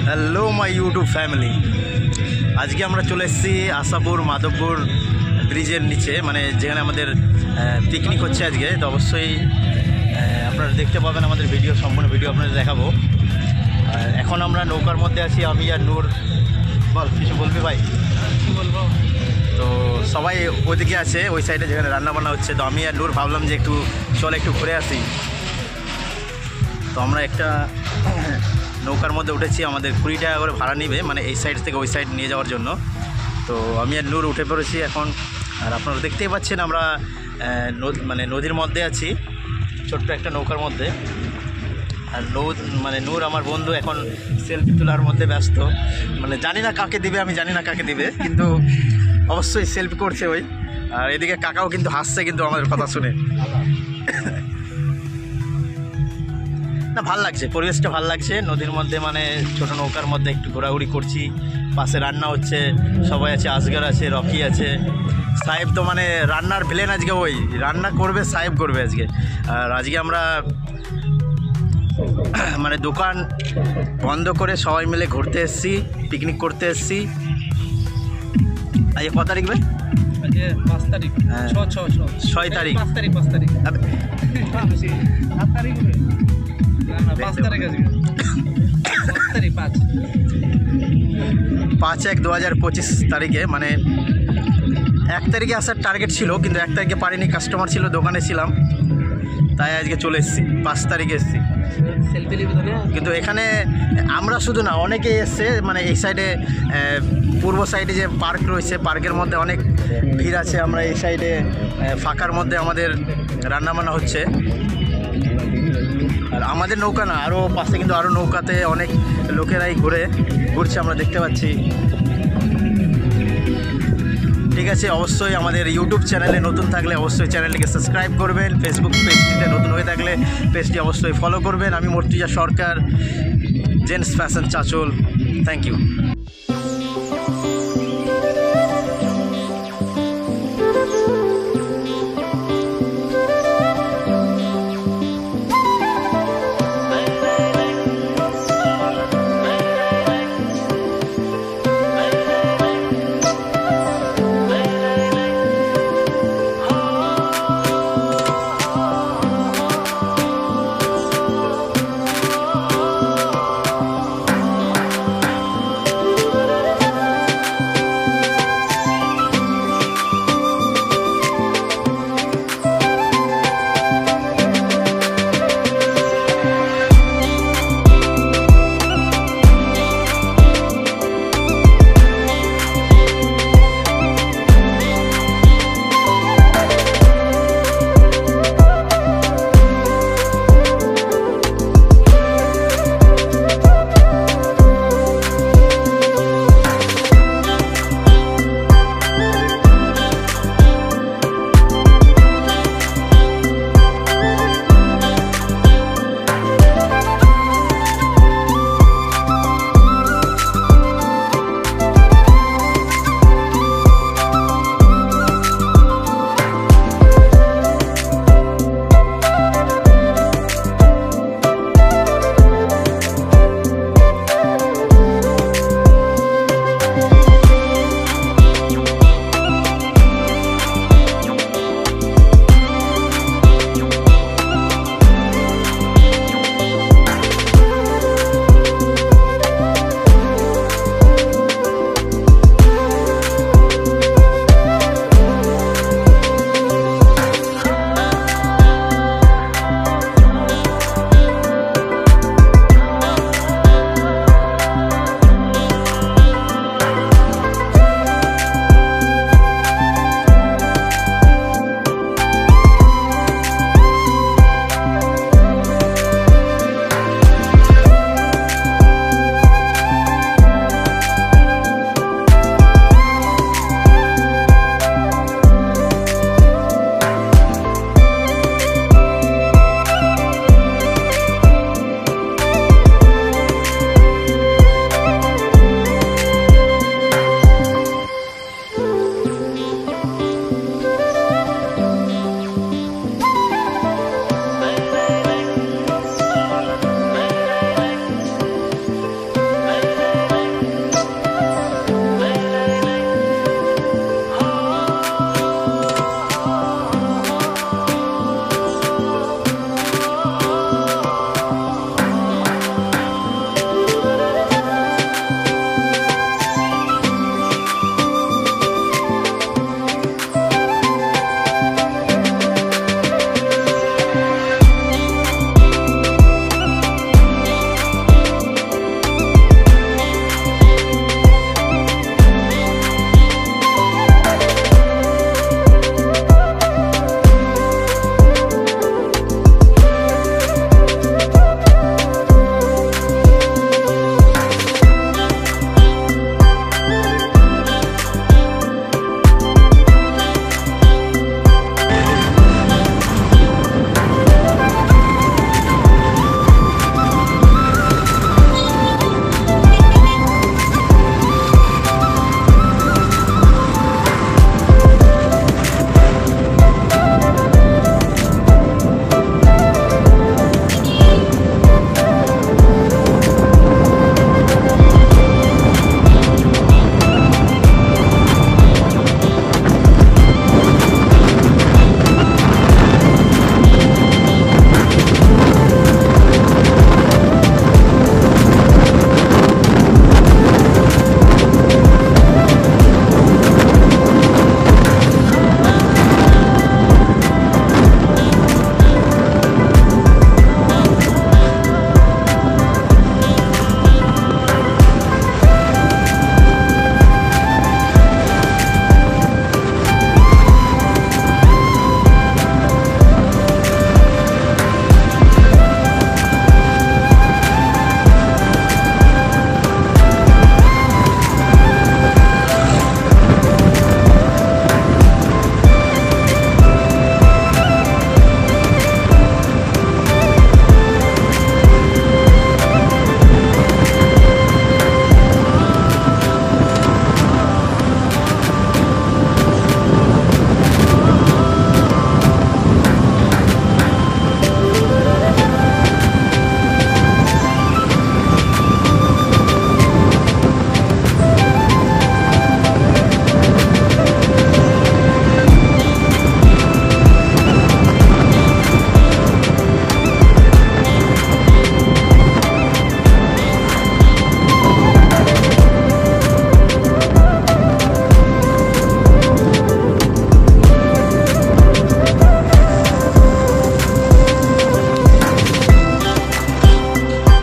Hello my YouTube family. আজকে আমরা চলে এসেছি আশাপুর মাধবপুর ব্রিজের নিচে, মানে যেখানে আমাদের পিকনিক হচ্ছে আজকে। তো অবশ্যই আপনারা দেখতে পাবেন আমাদের ভিডিও, সম্পূর্ণ ভিডিও আপনাদের দেখাবো। এখন আমরা নৌকার মধ্যে আছি, আমি আর নূর। বল, কিছু বলবি ভাই? কী বলবো? তো সবাই ওইদিকে আছে, ওই সাইডে যেখানে রান্নাবান্না হচ্ছে। তো আমি আর নূর ভাবলাম যে একটু ঘুরে আসি। তো আমরা একটা নৌকার মধ্যে উঠেছি, আমাদের 20 টাকা করে ভাড়া নিবে, মানে এই সাইড থেকে ওই সাইড নিয়ে যাওয়ার জন্য। তো আমি আর নূর উঠে পড়েছি এখন। আর আপনারা দেখতেই পাচ্ছেন আমরা নদীর মধ্যে আছি, ছোট্ট একটা নৌকার মধ্যে। আর নূর আমার বন্ধু এখন সেলফি তোলার মধ্যে ব্যস্ত। মানে জানি না কাকে দিবে, আমি জানি না কাকে দিবে, কিন্তু অবশ্যই সেলফি করছে ওই। আর এদিকে কাকাও কিন্তু হাসছে কিন্তু আমাদের কথা শুনে। না, ভাল লাগছে, পরিবেশটা ভাল লাগছে। নদীর মধ্যে মানে ছোট নৌকার মধ্যে একটু ঘোরাঘুরি করছি। পাশে রান্না হচ্ছে, সবাই আছে, আসগার আছে, রকি আছে, সাহেব তো মানে রান্নার ভিলেন আজকে। ওই রান্না করবে, সাহেব করবে আজকে। আর আজকে আমরা মানে দোকান বন্ধ করে সবাই মিলে ঘুরতে এসেছি, পিকনিক করতে এসেছি। আজকে কত তারিখ ভাই? 5 তারিখ। 6 তারিখ। 5 তারিখ 7 তারিখ আজকে। 5/1/2025 তারিখে, মানে 1 তারিখে আসার টার্গেট ছিল, কিন্তু 1 তারিখে পারিনি, কাস্টমার ছিল, দোকানে ছিলাম, তাই আজকে চলে এসেছি। 5 তারিখে এসেছি। কিন্তু এখানে আমরা শুধু না, অনেকেই এসছে। মানে এই সাইডে পূর্ব সাইডে যে পার্ক রয়েছে, পার্কের মধ্যে অনেক ভিড় আছে। আমরা এই সাইডে ফাঁকার মধ্যে আমাদের রান্নাবান্না হচ্ছে। আর আমাদের নৌকা না, আরও পাশে কিন্তু আরও নৌকাতে অনেক লোকেরাই ঘুরছে, আমরা দেখতে পাচ্ছি। ঠিক আছে, অবশ্যই আমাদের ইউটিউব চ্যানেলে নতুন থাকলে অবশ্যই চ্যানেলটিকে সাবস্ক্রাইব করবেন। ফেসবুক পেজটিতে নতুন হয়ে থাকলে পেজটি অবশ্যই ফলো করবেন। আমি Murtuza Sarkar, gents fashion Chanchal. Thank you.